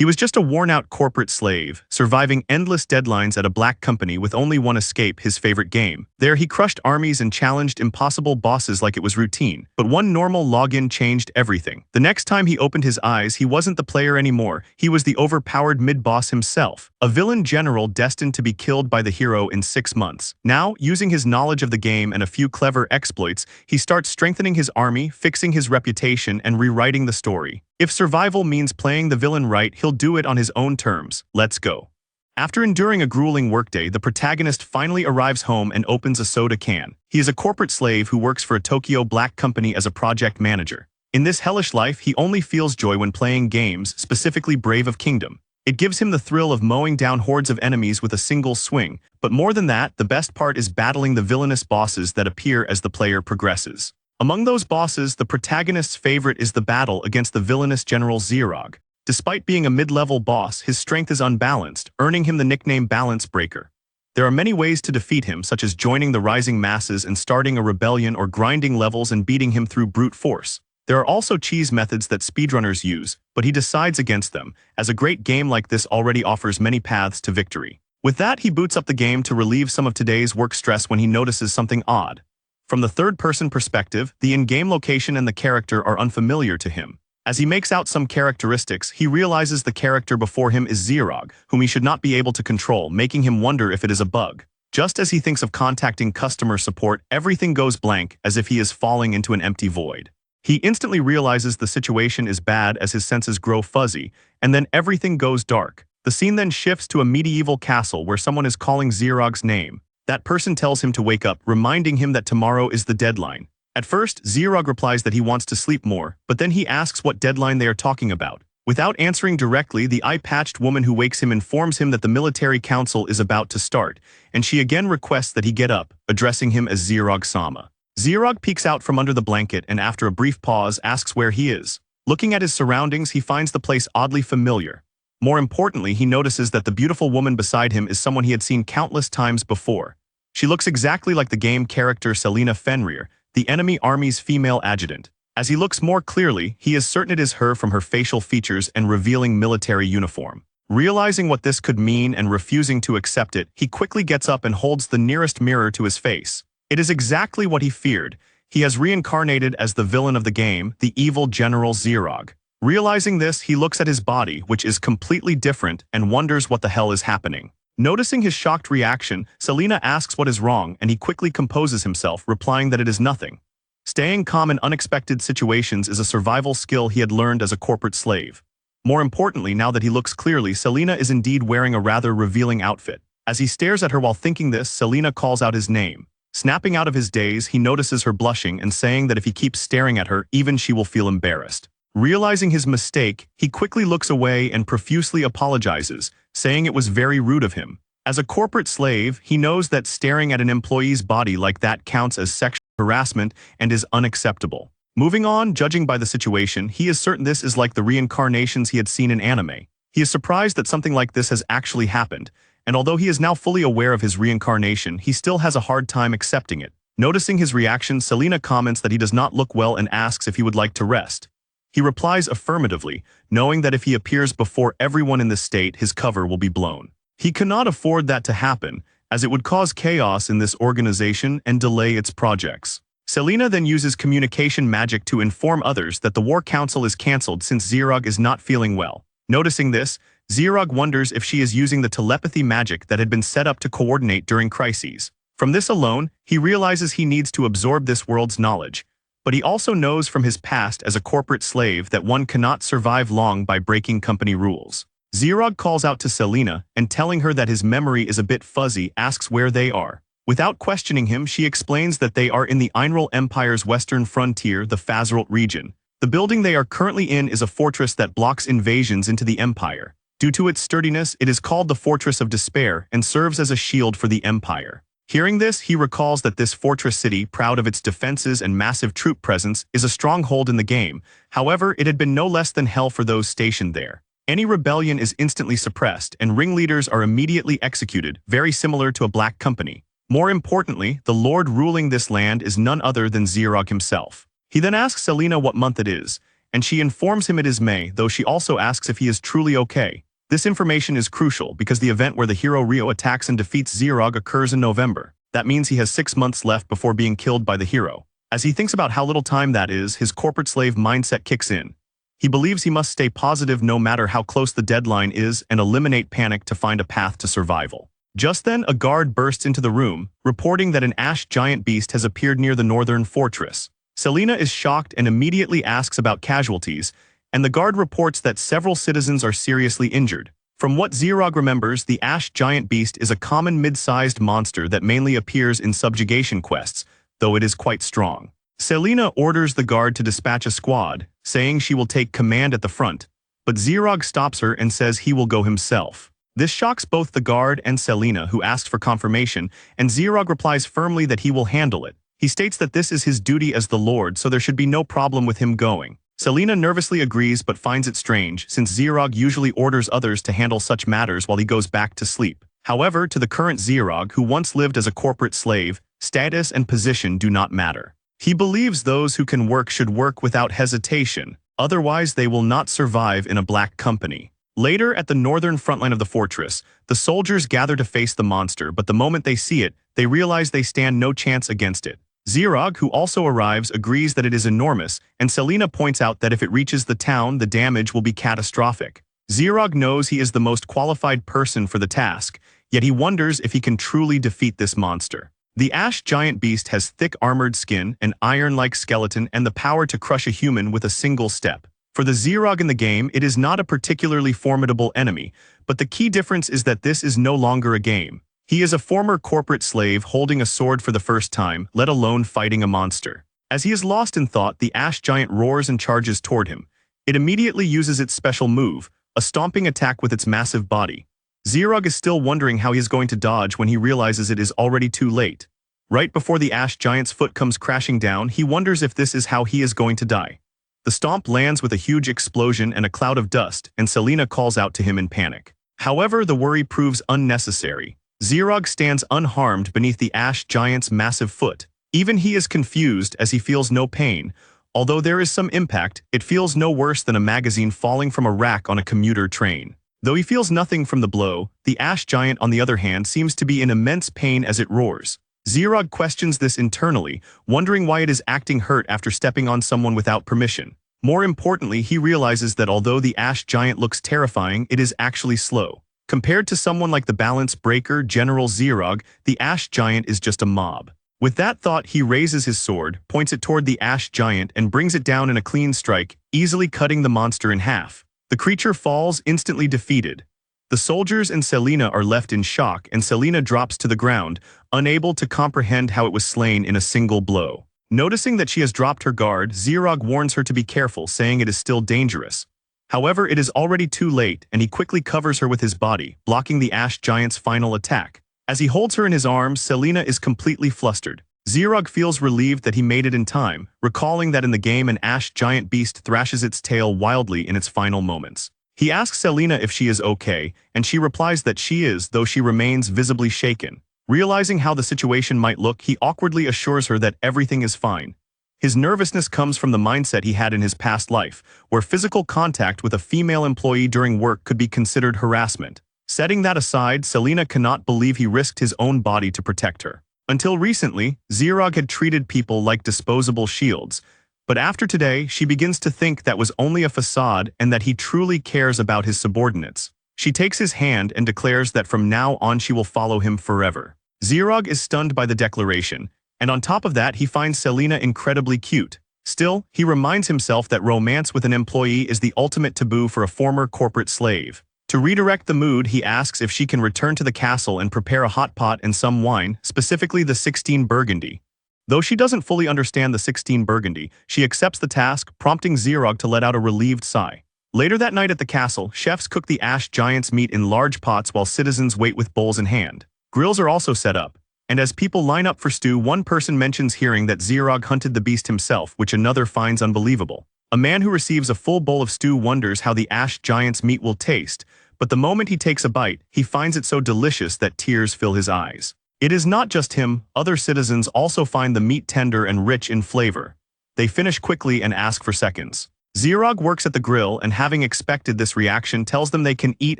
He was just a worn-out corporate slave, surviving endless deadlines at a black company with only one escape, his favorite game. There he crushed armies and challenged impossible bosses like it was routine. But one normal login changed everything. The next time he opened his eyes, he wasn't the player anymore. He was the overpowered mid-boss himself, a villain general destined to be killed by the hero in 6 months. Now, using his knowledge of the game and a few clever exploits, he starts strengthening his army, fixing his reputation, and rewriting the story. If survival means playing the villain right, he'll do it on his own terms. Let's go. After enduring a grueling workday, the protagonist finally arrives home and opens a soda can. He is a corporate slave who works for a Tokyo black company as a project manager. In this hellish life, he only feels joy when playing games, specifically Brave of Kingdom. It gives him the thrill of mowing down hordes of enemies with a single swing. But more than that, the best part is battling the villainous bosses that appear as the player progresses. Among those bosses, the protagonist's favorite is the battle against the villainous General Xerog. Despite being a mid-level boss, his strength is unbalanced, earning him the nickname Balance Breaker. There are many ways to defeat him, such as joining the rising masses and starting a rebellion, or grinding levels and beating him through brute force. There are also cheese methods that speedrunners use, but he decides against them, as a great game like this already offers many paths to victory. With that, he boots up the game to relieve some of today's work stress when he notices something odd. From the third-person perspective, the in-game location and the character are unfamiliar to him. As he makes out some characteristics, he realizes the character before him is Xerog, whom he should not be able to control, making him wonder if it is a bug. Just as he thinks of contacting customer support, everything goes blank, as if he is falling into an empty void. He instantly realizes the situation is bad as his senses grow fuzzy, and then everything goes dark. The scene then shifts to a medieval castle where someone is calling Xerog's name. That person tells him to wake up, reminding him that tomorrow is the deadline. At first, Xerog replies that he wants to sleep more, but then he asks what deadline they are talking about. Without answering directly, the eye-patched woman who wakes him informs him that the military council is about to start, and she again requests that he get up, addressing him as Xerog-sama. Xerog peeks out from under the blanket and after a brief pause asks where he is. Looking at his surroundings, he finds the place oddly familiar. More importantly, he notices that the beautiful woman beside him is someone he had seen countless times before. She looks exactly like the game character Selena Fenrir, the enemy army's female adjutant. As he looks more clearly, he is certain it is her from her facial features and revealing military uniform. Realizing what this could mean and refusing to accept it, he quickly gets up and holds the nearest mirror to his face. It is exactly what he feared. He has reincarnated as the villain of the game, the evil General Xerog. Realizing this, he looks at his body, which is completely different, and wonders what the hell is happening. Noticing his shocked reaction, Selena asks what is wrong, and he quickly composes himself, replying that it is nothing. Staying calm in unexpected situations is a survival skill he had learned as a corporate slave. More importantly, now that he looks clearly, Selena is indeed wearing a rather revealing outfit. As he stares at her while thinking this, Selena calls out his name. Snapping out of his daze, he notices her blushing and saying that if he keeps staring at her, even she will feel embarrassed. Realizing his mistake, he quickly looks away and profusely apologizes, saying it was very rude of him. As a corporate slave, he knows that staring at an employee's body like that counts as sexual harassment and is unacceptable. Moving on, judging by the situation, he is certain this is like the reincarnations he had seen in anime. He is surprised that something like this has actually happened, and although he is now fully aware of his reincarnation, he still has a hard time accepting it. Noticing his reaction, Selena comments that he does not look well and asks if he would like to rest. He replies affirmatively, knowing that if he appears before everyone in the state, his cover will be blown. He cannot afford that to happen, as it would cause chaos in this organization and delay its projects. Selena then uses communication magic to inform others that the War Council is cancelled since Xerog is not feeling well. Noticing this, Xerog wonders if she is using the telepathy magic that had been set up to coordinate during crises. From this alone, he realizes he needs to absorb this world's knowledge. But he also knows from his past as a corporate slave that one cannot survive long by breaking company rules. Xerog calls out to Selena and telling her that his memory is a bit fuzzy, asks where they are. Without questioning him, she explains that they are in the Enroll Empire's western frontier, the Fazralt region. The building they are currently in is a fortress that blocks invasions into the Empire. Due to its sturdiness, it is called the Fortress of Despair and serves as a shield for the Empire. Hearing this, he recalls that this fortress city, proud of its defenses and massive troop presence, is a stronghold in the game. However, it had been no less than hell for those stationed there. Any rebellion is instantly suppressed, and ringleaders are immediately executed, very similar to a black company. More importantly, the lord ruling this land is none other than Xerog himself. He then asks Selena what month it is, and she informs him it is May, though she also asks if he is truly okay. This information is crucial because the event where the hero Rio attacks and defeats Xerog occurs in November. That means he has 6 months left before being killed by the hero. As he thinks about how little time that is, his corporate slave mindset kicks in. He believes he must stay positive no matter how close the deadline is and eliminate panic to find a path to survival. Just then, a guard bursts into the room, reporting that an ash giant beast has appeared near the northern fortress. Selena is shocked and immediately asks about casualties, and the guard reports that several citizens are seriously injured. From what Xerog remembers, the ash giant beast is a common mid-sized monster that mainly appears in subjugation quests, though it is quite strong. Selena orders the guard to dispatch a squad, saying she will take command at the front, but Xerog stops her and says he will go himself. This shocks both the guard and Selena, who asks for confirmation, and Xerog replies firmly that he will handle it. He states that this is his duty as the Lord, so there should be no problem with him going. Selena nervously agrees but finds it strange, since Xerog usually orders others to handle such matters while he goes back to sleep. However, to the current Xerog, who once lived as a corporate slave, status and position do not matter. He believes those who can work should work without hesitation, otherwise they will not survive in a black company. Later, at the northern frontline of the fortress, the soldiers gather to face the monster, but the moment they see it, they realize they stand no chance against it. Xerog, who also arrives, agrees that it is enormous, and Selena points out that if it reaches the town, the damage will be catastrophic. Xerog knows he is the most qualified person for the task, yet he wonders if he can truly defeat this monster. The ash giant beast has thick armored skin, an iron-like skeleton, and the power to crush a human with a single step. For the Xerog in the game, it is not a particularly formidable enemy, but the key difference is that this is no longer a game. He is a former corporate slave holding a sword for the first time, let alone fighting a monster. As he is lost in thought, the ash giant roars and charges toward him. It immediately uses its special move, a stomping attack with its massive body. Xerog is still wondering how he is going to dodge when he realizes it is already too late. Right before the ash giant's foot comes crashing down, he wonders if this is how he is going to die. The stomp lands with a huge explosion and a cloud of dust, and Selena calls out to him in panic. However, the worry proves unnecessary. Xerog stands unharmed beneath the ash giant's massive foot. Even he is confused as he feels no pain. Although there is some impact, it feels no worse than a magazine falling from a rack on a commuter train. Though he feels nothing from the blow, the ash giant, on the other hand, seems to be in immense pain as it roars. Xerog questions this internally, wondering why it is acting hurt after stepping on someone without permission. More importantly, he realizes that although the ash giant looks terrifying, it is actually slow. Compared to someone like the balance breaker General Xerog, the ash giant is just a mob. With that thought, he raises his sword, points it toward the ash giant, and brings it down in a clean strike, easily cutting the monster in half. The creature falls, instantly defeated. The soldiers and Selena are left in shock, and Selena drops to the ground, unable to comprehend how it was slain in a single blow. Noticing that she has dropped her guard, Xerog warns her to be careful, saying it is still dangerous. However, it is already too late, and he quickly covers her with his body, blocking the ash giant's final attack. As he holds her in his arms, Selena is completely flustered. Xerog feels relieved that he made it in time, recalling that in the game an ash giant beast thrashes its tail wildly in its final moments. He asks Selena if she is okay, and she replies that she is, though she remains visibly shaken. Realizing how the situation might look, he awkwardly assures her that everything is fine. His nervousness comes from the mindset he had in his past life, where physical contact with a female employee during work could be considered harassment. Setting that aside, Selena cannot believe he risked his own body to protect her. Until recently, Xerog had treated people like disposable shields, but after today, she begins to think that was only a facade and that he truly cares about his subordinates. She takes his hand and declares that from now on she will follow him forever. Xerog is stunned by the declaration, and on top of that, he finds Selena incredibly cute. Still, he reminds himself that romance with an employee is the ultimate taboo for a former corporate slave. To redirect the mood, he asks if she can return to the castle and prepare a hot pot and some wine, specifically the 16 Burgundy. Though she doesn't fully understand the 16 Burgundy, she accepts the task, prompting Xerog to let out a relieved sigh. Later that night at the castle, chefs cook the ash giant's meat in large pots while citizens wait with bowls in hand. Grills are also set up, and as people line up for stew, one person mentions hearing that Xerog hunted the beast himself, which another finds unbelievable. A man who receives a full bowl of stew wonders how the ash giant's meat will taste, but the moment he takes a bite, he finds it so delicious that tears fill his eyes. It is not just him, other citizens also find the meat tender and rich in flavor. They finish quickly and ask for seconds. Zerog works at the grill and having expected this reaction tells them they can eat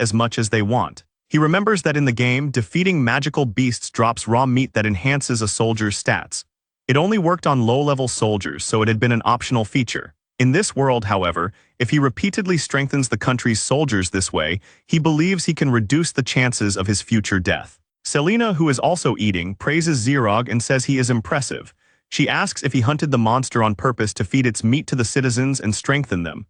as much as they want. He remembers that in the game, defeating magical beasts drops raw meat that enhances a soldier's stats. It only worked on low-level soldiers, so it had been an optional feature. In this world, however, if he repeatedly strengthens the country's soldiers this way, he believes he can reduce the chances of his future death. Selena, who is also eating, praises Zerog and says he is impressive. She asks if he hunted the monster on purpose to feed its meat to the citizens and strengthen them.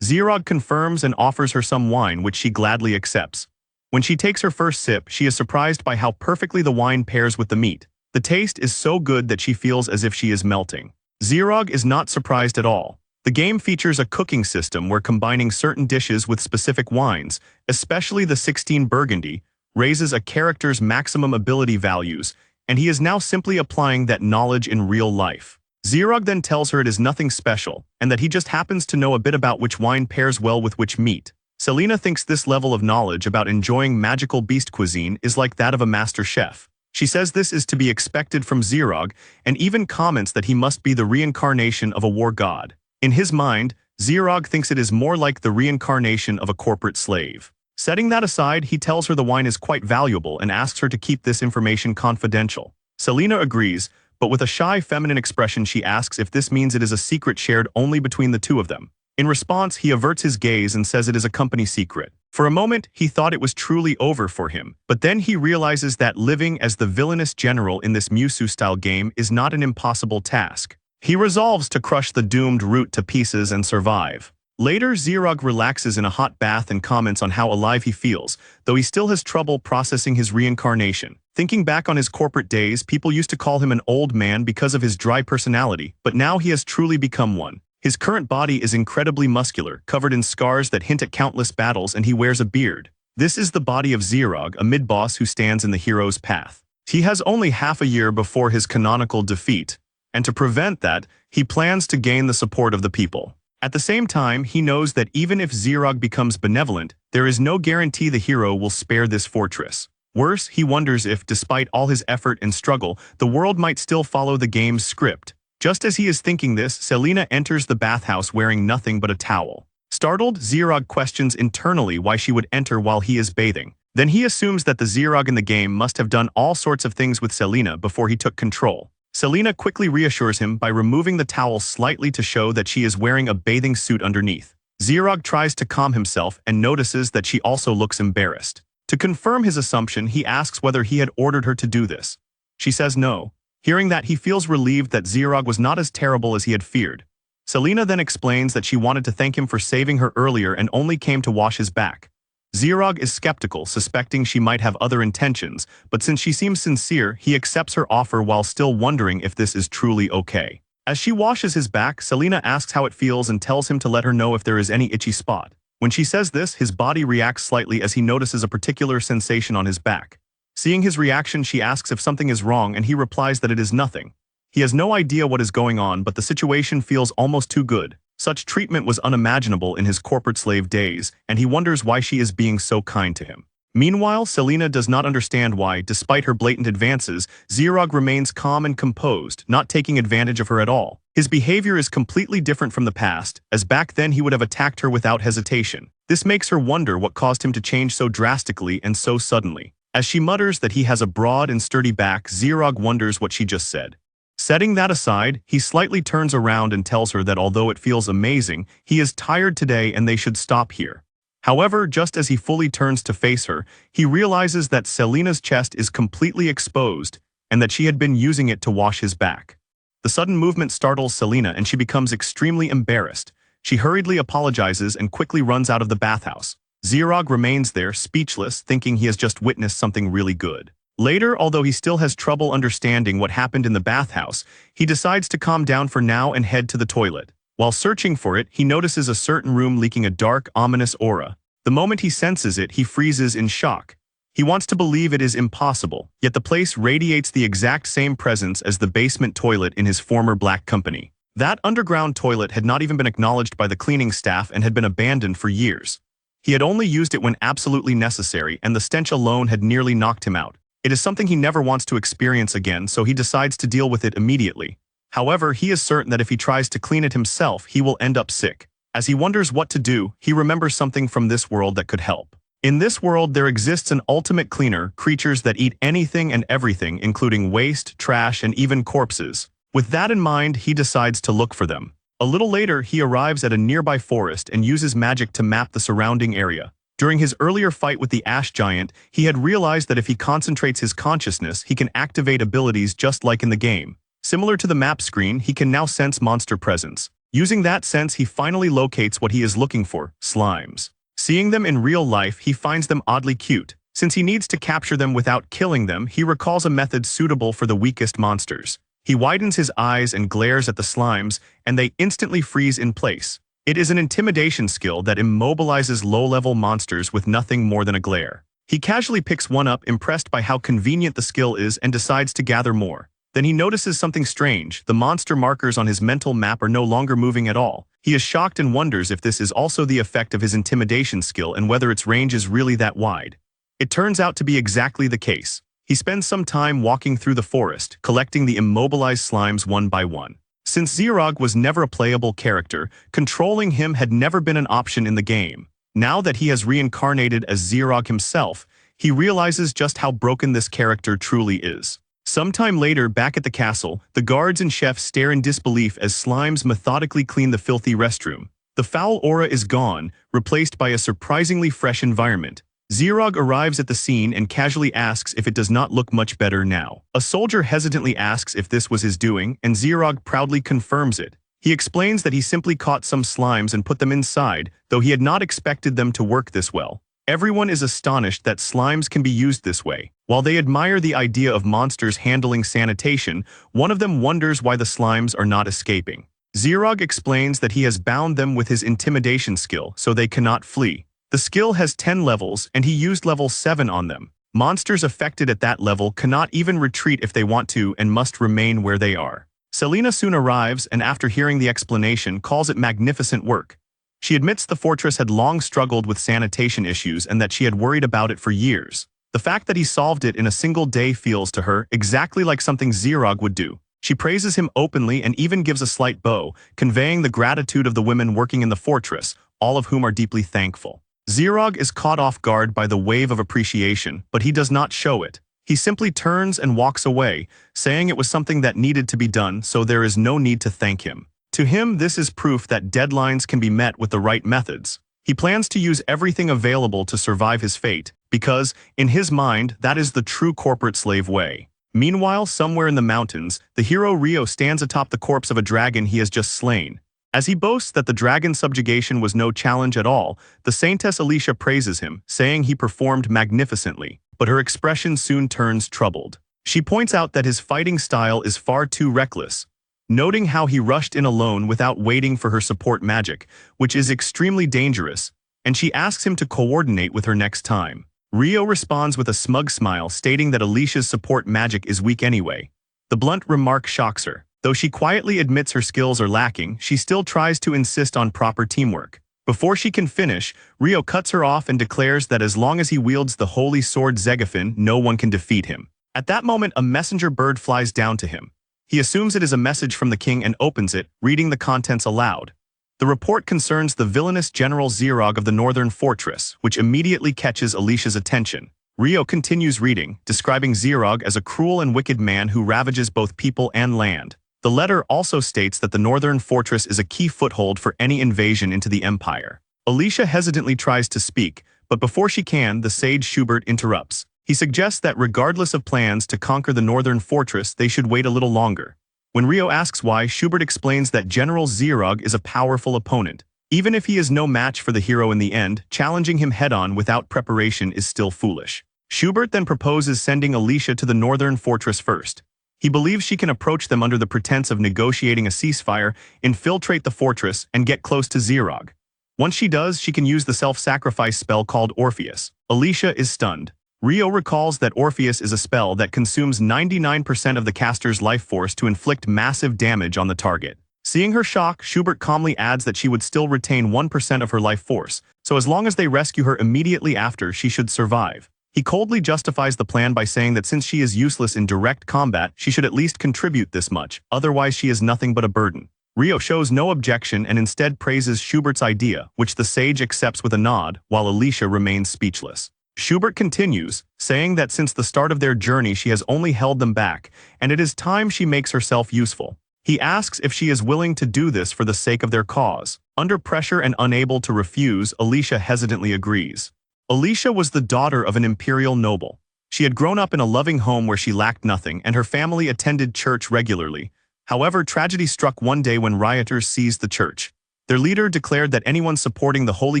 Zerog confirms and offers her some wine, which she gladly accepts. When she takes her first sip, she is surprised by how perfectly the wine pairs with the meat. The taste is so good that she feels as if she is melting. Zerog is not surprised at all. The game features a cooking system where combining certain dishes with specific wines, especially the 16 Burgundy, raises a character's maximum ability values, and he is now simply applying that knowledge in real life. Zerog then tells her it is nothing special, and that he just happens to know a bit about which wine pairs well with which meat. Selena thinks this level of knowledge about enjoying magical beast cuisine is like that of a master chef. She says this is to be expected from Zerog, and even comments that he must be the reincarnation of a war god. In his mind, Zerog thinks it is more like the reincarnation of a corporate slave. Setting that aside, he tells her the wine is quite valuable and asks her to keep this information confidential. Selena agrees, but with a shy feminine expression she asks if this means it is a secret shared only between the two of them. In response, he averts his gaze and says it is a company secret. For a moment, he thought it was truly over for him, but then he realizes that living as the villainous general in this Musu-style game is not an impossible task. He resolves to crush the doomed root to pieces and survive. Later, Zerog relaxes in a hot bath and comments on how alive he feels, though he still has trouble processing his reincarnation. Thinking back on his corporate days, people used to call him an old man because of his dry personality, but now he has truly become one. His current body is incredibly muscular, covered in scars that hint at countless battles, and he wears a beard. This is the body of Zerog, a mid-boss who stands in the hero's path. He has only half a year before his canonical defeat, and to prevent that, he plans to gain the support of the people. At the same time, he knows that even if Zerog becomes benevolent, there is no guarantee the hero will spare this fortress. Worse, he wonders if, despite all his effort and struggle, the world might still follow the game's script. Just as he is thinking this, Selena enters the bathhouse wearing nothing but a towel. Startled, Zerog questions internally why she would enter while he is bathing. Then he assumes that the Zerog in the game must have done all sorts of things with Selena before he took control. Selena quickly reassures him by removing the towel slightly to show that she is wearing a bathing suit underneath. Zerog tries to calm himself and notices that she also looks embarrassed. To confirm his assumption, he asks whether he had ordered her to do this. She says no. Hearing that, he feels relieved that Zerog was not as terrible as he had feared. Selena then explains that she wanted to thank him for saving her earlier and only came to wash his back. Zerog is skeptical, suspecting she might have other intentions, but since she seems sincere, he accepts her offer while still wondering if this is truly okay. As she washes his back, Selena asks how it feels and tells him to let her know if there is any itchy spot. When she says this, his body reacts slightly as he notices a particular sensation on his back. Seeing his reaction, she asks if something is wrong and he replies that it is nothing. He has no idea what is going on, but the situation feels almost too good. Such treatment was unimaginable in his corporate slave days, and he wonders why she is being so kind to him. Meanwhile, Selena does not understand why, despite her blatant advances, Zerog remains calm and composed, not taking advantage of her at all. His behavior is completely different from the past, as back then he would have attacked her without hesitation. This makes her wonder what caused him to change so drastically and so suddenly. As she mutters that he has a broad and sturdy back, Zerog wonders what she just said. Setting that aside, he slightly turns around and tells her that although it feels amazing, he is tired today and they should stop here. However, just as he fully turns to face her, he realizes that Selena's chest is completely exposed and that she had been using it to wash his back. The sudden movement startles Selena and she becomes extremely embarrassed. She hurriedly apologizes and quickly runs out of the bathhouse. Zerog remains there, speechless, thinking he has just witnessed something really good. Later, although he still has trouble understanding what happened in the bathhouse, he decides to calm down for now and head to the toilet. While searching for it, he notices a certain room leaking a dark, ominous aura. The moment he senses it, he freezes in shock. He wants to believe it is impossible, yet the place radiates the exact same presence as the basement toilet in his former black company. That underground toilet had not even been acknowledged by the cleaning staff and had been abandoned for years. He had only used it when absolutely necessary, and the stench alone had nearly knocked him out. It is something he never wants to experience again, so he decides to deal with it immediately. However, he is certain that if he tries to clean it himself, he will end up sick. As he wonders what to do, he remembers something from this world that could help. In this world, there exists an ultimate cleaner, creatures that eat anything and everything, including waste, trash, and even corpses. With that in mind, he decides to look for them. A little later, he arrives at a nearby forest and uses magic to map the surrounding area. During his earlier fight with the ash giant, he had realized that if he concentrates his consciousness, he can activate abilities just like in the game. Similar to the map screen, he can now sense monster presence. Using that sense, he finally locates what he is looking for, slimes. Seeing them in real life, he finds them oddly cute. Since he needs to capture them without killing them, he recalls a method suitable for the weakest monsters. He widens his eyes and glares at the slimes, and they instantly freeze in place. It is an intimidation skill that immobilizes low-level monsters with nothing more than a glare. He casually picks one up, impressed by how convenient the skill is, and decides to gather more. Then he notices something strange. The monster markers on his mental map are no longer moving at all. He is shocked and wonders if this is also the effect of his intimidation skill and whether its range is really that wide. It turns out to be exactly the case. He spends some time walking through the forest, collecting the immobilized slimes one by one. Since Xerog was never a playable character, controlling him had never been an option in the game. Now that he has reincarnated as Xerog himself, he realizes just how broken this character truly is. Sometime later, back at the castle, the guards and chef stare in disbelief as slimes methodically clean the filthy restroom. The foul aura is gone, replaced by a surprisingly fresh environment. Xerog arrives at the scene and casually asks if it does not look much better now. A soldier hesitantly asks if this was his doing, and Xerog proudly confirms it. He explains that he simply caught some slimes and put them inside, though he had not expected them to work this well. Everyone is astonished that slimes can be used this way. While they admire the idea of monsters handling sanitation, one of them wonders why the slimes are not escaping. Xerog explains that he has bound them with his intimidation skill, so they cannot flee. The skill has 10 levels, and he used level 7 on them. Monsters affected at that level cannot even retreat if they want to and must remain where they are. Selena soon arrives and after hearing the explanation calls it magnificent work. She admits the fortress had long struggled with sanitation issues and that she had worried about it for years. The fact that he solved it in a single day feels to her exactly like something Xerog would do. She praises him openly and even gives a slight bow, conveying the gratitude of the women working in the fortress, all of whom are deeply thankful. Xerog is caught off guard by the wave of appreciation, but he does not show it. He simply turns and walks away, saying it was something that needed to be done, so there is no need to thank him. To him, this is proof that deadlines can be met with the right methods. He plans to use everything available to survive his fate, because, in his mind, that is the true corporate slave way. Meanwhile, somewhere in the mountains, the hero Rio stands atop the corpse of a dragon he has just slain. As he boasts that the dragon subjugation was no challenge at all, the Saintess Alicia praises him, saying he performed magnificently, but her expression soon turns troubled. She points out that his fighting style is far too reckless, noting how he rushed in alone without waiting for her support magic, which is extremely dangerous, and she asks him to coordinate with her next time. Rio responds with a smug smile, stating that Alicia's support magic is weak anyway. The blunt remark shocks her. Though she quietly admits her skills are lacking, she still tries to insist on proper teamwork. Before she can finish, Rio cuts her off and declares that as long as he wields the holy sword Zegafin, no one can defeat him. At that moment, a messenger bird flies down to him. He assumes it is a message from the king and opens it, reading the contents aloud. The report concerns the villainous General Xerog of the Northern Fortress, which immediately catches Alicia's attention. Rio continues reading, describing Xerog as a cruel and wicked man who ravages both people and land. The letter also states that the Northern Fortress is a key foothold for any invasion into the Empire. Alicia hesitantly tries to speak, but before she can, the sage Schubert interrupts. He suggests that regardless of plans to conquer the Northern Fortress, they should wait a little longer. When Rio asks why, Schubert explains that General Xerog is a powerful opponent. Even if he is no match for the hero in the end, challenging him head-on without preparation is still foolish. Schubert then proposes sending Alicia to the Northern Fortress first. He believes she can approach them under the pretense of negotiating a ceasefire, infiltrate the fortress, and get close to Xerog. Once she does, she can use the self-sacrifice spell called Orpheus. Alicia is stunned. Rio recalls that Orpheus is a spell that consumes 99% of the caster's life force to inflict massive damage on the target. Seeing her shock, Schubert calmly adds that she would still retain 1% of her life force, so as long as they rescue her immediately after, she should survive. He coldly justifies the plan by saying that since she is useless in direct combat, she should at least contribute this much, otherwise she is nothing but a burden. Rio shows no objection and instead praises Schubert's idea, which the sage accepts with a nod, while Alicia remains speechless. Schubert continues, saying that since the start of their journey she has only held them back, and it is time she makes herself useful. He asks if she is willing to do this for the sake of their cause. Under pressure and unable to refuse, Alicia hesitantly agrees. Alicia was the daughter of an imperial noble. She had grown up in a loving home where she lacked nothing, and her family attended church regularly. However, tragedy struck one day when rioters seized the church. Their leader declared that anyone supporting the Holy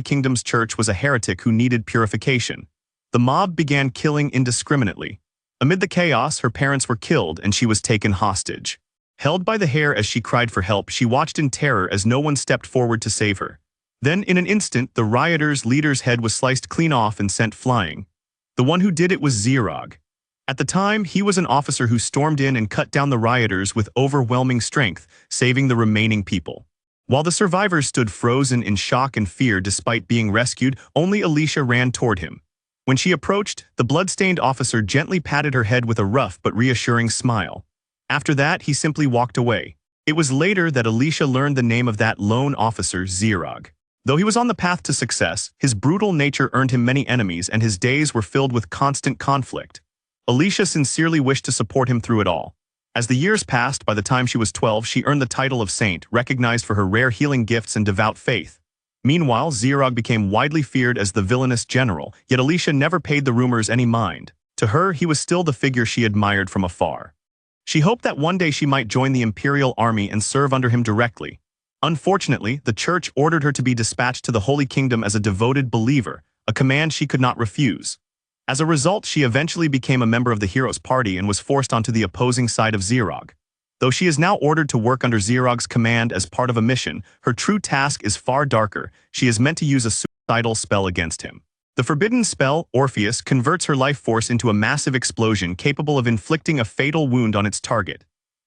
Kingdom's church was a heretic who needed purification. The mob began killing indiscriminately. Amid the chaos, her parents were killed and she was taken hostage. Held by the hair as she cried for help, she watched in terror as no one stepped forward to save her. Then, in an instant, the rioters' leader's head was sliced clean off and sent flying. The one who did it was Zirog. At the time, he was an officer who stormed in and cut down the rioters with overwhelming strength, saving the remaining people. While the survivors stood frozen in shock and fear despite being rescued, only Alicia ran toward him. When she approached, the blood-stained officer gently patted her head with a rough but reassuring smile. After that, he simply walked away. It was later that Alicia learned the name of that lone officer, Zirog. Though he was on the path to success, his brutal nature earned him many enemies and his days were filled with constant conflict. Alicia sincerely wished to support him through it all. As the years passed, by the time she was 12, she earned the title of saint, recognized for her rare healing gifts and devout faith. Meanwhile, Zirog became widely feared as the villainous general, yet Alicia never paid the rumors any mind. To her, he was still the figure she admired from afar. She hoped that one day she might join the Imperial army and serve under him directly. Unfortunately, the church ordered her to be dispatched to the Holy Kingdom as a devoted believer, a command she could not refuse. As a result, she eventually became a member of the Heroes' Party and was forced onto the opposing side of Zirog. Though she is now ordered to work under Zirog's command as part of a mission, her true task is far darker. She is meant to use a suicidal spell against him. The forbidden spell, Orpheus, converts her life force into a massive explosion capable of inflicting a fatal wound on its target.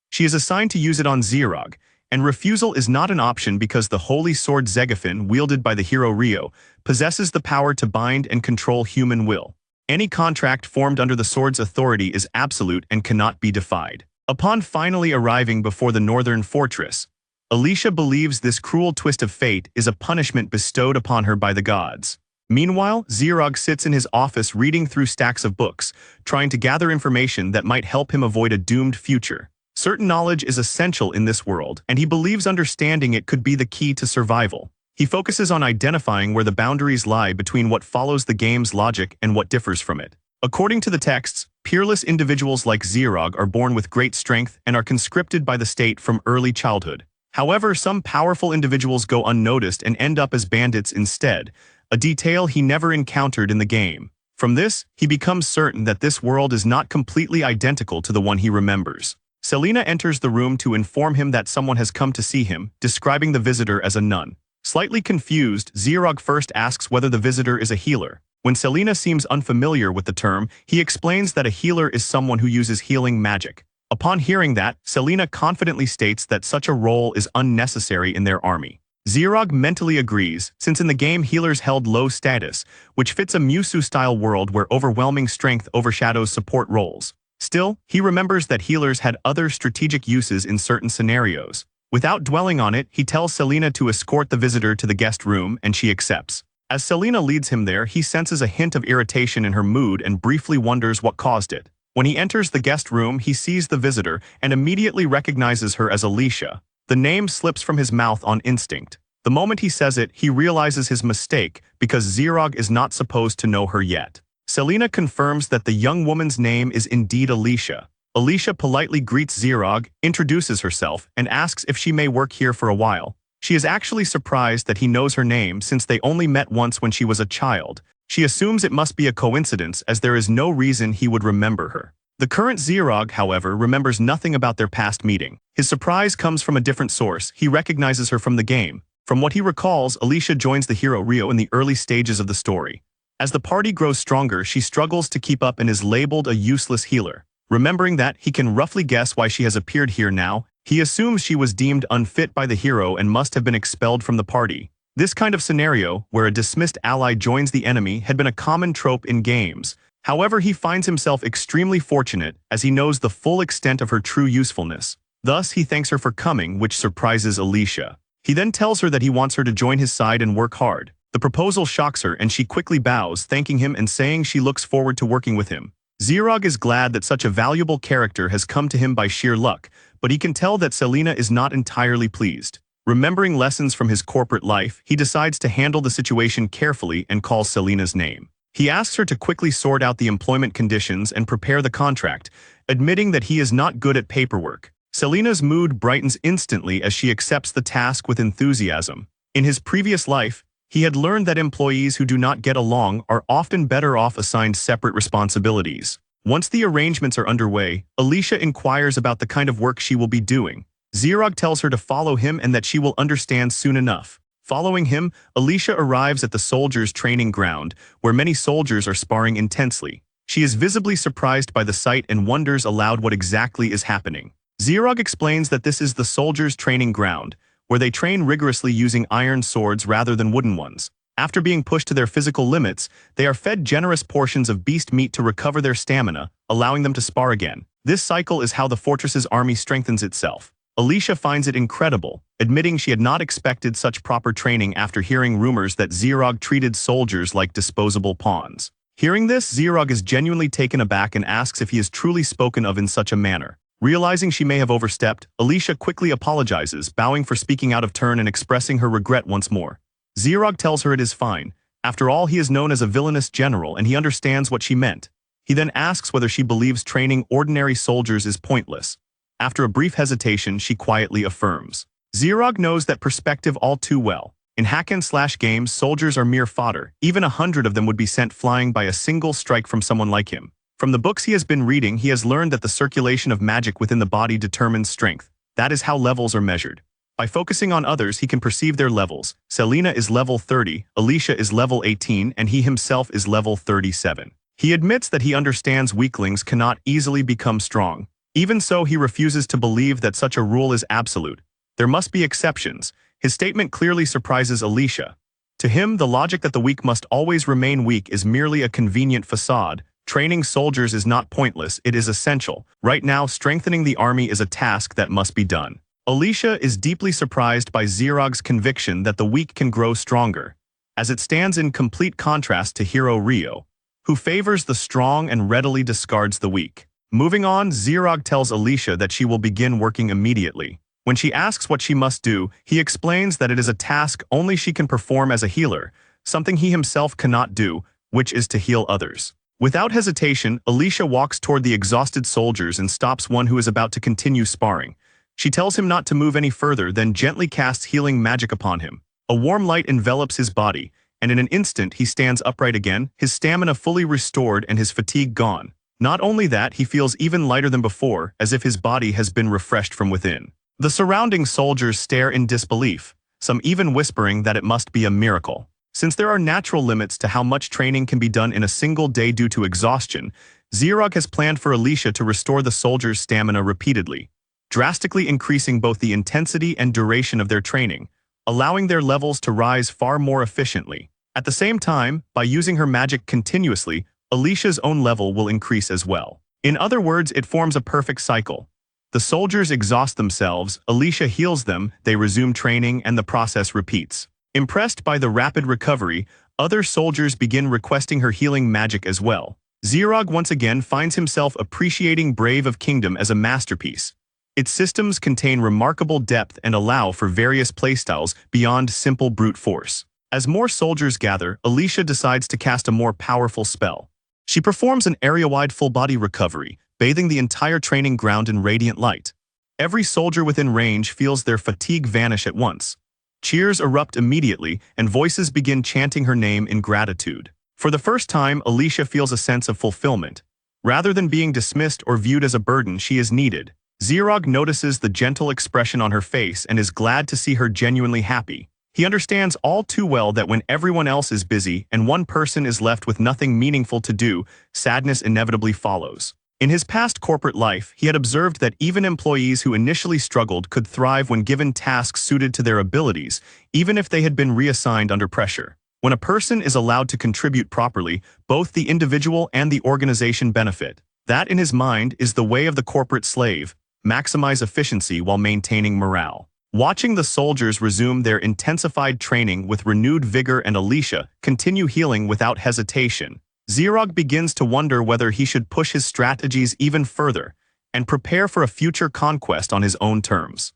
She is assigned to use it on Zirog, and refusal is not an option because the holy sword Zegafin, wielded by the hero Rio, possesses the power to bind and control human will. Any contract formed under the sword's authority is absolute and cannot be defied. Upon finally arriving before the northern fortress, Alicia believes this cruel twist of fate is a punishment bestowed upon her by the gods. Meanwhile, Zirog sits in his office reading through stacks of books, trying to gather information that might help him avoid a doomed future. Certain knowledge is essential in this world, and he believes understanding it could be the key to survival. He focuses on identifying where the boundaries lie between what follows the game's logic and what differs from it. According to the texts, peerless individuals like Zirog are born with great strength and are conscripted by the state from early childhood. However, some powerful individuals go unnoticed and end up as bandits instead, a detail he never encountered in the game. From this, he becomes certain that this world is not completely identical to the one he remembers. Selena enters the room to inform him that someone has come to see him, describing the visitor as a nun. Slightly confused, Zirog first asks whether the visitor is a healer. When Selena seems unfamiliar with the term, he explains that a healer is someone who uses healing magic. Upon hearing that, Selena confidently states that such a role is unnecessary in their army. Zirog mentally agrees, since in the game healers held low status, which fits a Musu-style world where overwhelming strength overshadows support roles. Still, he remembers that healers had other strategic uses in certain scenarios. Without dwelling on it, he tells Selena to escort the visitor to the guest room, and she accepts. As Selena leads him there, he senses a hint of irritation in her mood and briefly wonders what caused it. When he enters the guest room, he sees the visitor and immediately recognizes her as Alicia. The name slips from his mouth on instinct. The moment he says it, he realizes his mistake because Zirog is not supposed to know her yet. Selena confirms that the young woman's name is indeed Alicia. Alicia politely greets Zirog, introduces herself, and asks if she may work here for a while. She is actually surprised that he knows her name since they only met once when she was a child. She assumes it must be a coincidence as there is no reason he would remember her. The current Zirog, however, remembers nothing about their past meeting. His surprise comes from a different source. He recognizes her from the game. From what he recalls, Alicia joins the hero Rio in the early stages of the story. As the party grows stronger, she struggles to keep up and is labeled a useless healer. Remembering that, he can roughly guess why she has appeared here now. He assumes she was deemed unfit by the hero and must have been expelled from the party. This kind of scenario, where a dismissed ally joins the enemy, had been a common trope in games. However, he finds himself extremely fortunate as he knows the full extent of her true usefulness. Thus, he thanks her for coming, which surprises Alicia. He then tells her that he wants her to join his side and work hard. The proposal shocks her and she quickly bows, thanking him and saying she looks forward to working with him. Zirog is glad that such a valuable character has come to him by sheer luck, but he can tell that Selena is not entirely pleased. Remembering lessons from his corporate life, he decides to handle the situation carefully and calls Selena's name. He asks her to quickly sort out the employment conditions and prepare the contract, admitting that he is not good at paperwork. Selena's mood brightens instantly as she accepts the task with enthusiasm. In his previous life, he had learned that employees who do not get along are often better off assigned separate responsibilities. Once the arrangements are underway, Alicia inquires about the kind of work she will be doing. Zirog tells her to follow him and that she will understand soon enough. Following him, Alicia arrives at the soldiers' training ground, where many soldiers are sparring intensely. She is visibly surprised by the sight and wonders aloud what exactly is happening. Zirog explains that this is the soldiers' training ground, where they train rigorously using iron swords rather than wooden ones. After being pushed to their physical limits, they are fed generous portions of beast meat to recover their stamina, allowing them to spar again. This cycle is how the fortress's army strengthens itself. Alicia finds it incredible, admitting she had not expected such proper training after hearing rumors that Zirog treated soldiers like disposable pawns. Hearing this, Zirog is genuinely taken aback and asks if he is truly spoken of in such a manner. Realizing she may have overstepped, Alicia quickly apologizes, bowing for speaking out of turn and expressing her regret once more. Zirog tells her it is fine. After all, he is known as a villainous general and he understands what she meant. He then asks whether she believes training ordinary soldiers is pointless. After a brief hesitation, she quietly affirms. Zirog knows that perspective all too well. In hack-and-slash games, soldiers are mere fodder. Even 100 of them would be sent flying by a single strike from someone like him. From the books he has been reading, he has learned that the circulation of magic within the body determines strength. That is how levels are measured. By focusing on others, he can perceive their levels. Selena is level 30, Alicia is level 18, and he himself is level 37. He admits that he understands weaklings cannot easily become strong. Even so, he refuses to believe that such a rule is absolute. There must be exceptions. His statement clearly surprises Alicia. To him, the logic that the weak must always remain weak is merely a convenient facade. Training soldiers is not pointless, it is essential. Right now, strengthening the army is a task that must be done. Alicia is deeply surprised by Zirog's conviction that the weak can grow stronger, as it stands in complete contrast to hero Rio, who favors the strong and readily discards the weak. Moving on, Zirog tells Alicia that she will begin working immediately. When she asks what she must do, he explains that it is a task only she can perform as a healer, something he himself cannot do, which is to heal others. Without hesitation, Alicia walks toward the exhausted soldiers and stops one who is about to continue sparring. She tells him not to move any further, then gently casts healing magic upon him. A warm light envelops his body, and in an instant he stands upright again, his stamina fully restored and his fatigue gone. Not only that, he feels even lighter than before, as if his body has been refreshed from within. The surrounding soldiers stare in disbelief, some even whispering that it must be a miracle. Since there are natural limits to how much training can be done in a single day due to exhaustion, Zirog has planned for Alicia to restore the soldiers' stamina repeatedly, drastically increasing both the intensity and duration of their training, allowing their levels to rise far more efficiently. At the same time, by using her magic continuously, Alicia's own level will increase as well. In other words, it forms a perfect cycle. The soldiers exhaust themselves, Alicia heals them, they resume training, and the process repeats. Impressed by the rapid recovery, other soldiers begin requesting her healing magic as well. Zirog once again finds himself appreciating Brave of Kingdom as a masterpiece. Its systems contain remarkable depth and allow for various playstyles beyond simple brute force. As more soldiers gather, Alicia decides to cast a more powerful spell. She performs an area-wide full-body recovery, bathing the entire training ground in radiant light. Every soldier within range feels their fatigue vanish at once. Cheers erupt immediately, and voices begin chanting her name in gratitude. For the first time, Alicia feels a sense of fulfillment. Rather than being dismissed or viewed as a burden, she is needed. Zirog notices the gentle expression on her face and is glad to see her genuinely happy. He understands all too well that when everyone else is busy and one person is left with nothing meaningful to do, sadness inevitably follows. In his past corporate life, he had observed that even employees who initially struggled could thrive when given tasks suited to their abilities, even if they had been reassigned under pressure. When a person is allowed to contribute properly, both the individual and the organization benefit. That, in his mind, is the way of the corporate slave. maximize efficiency while maintaining morale. Watching the soldiers resume their intensified training with renewed vigor and Alicia continue healing without hesitation, Zerog begins to wonder whether he should push his strategies even further and prepare for a future conquest on his own terms.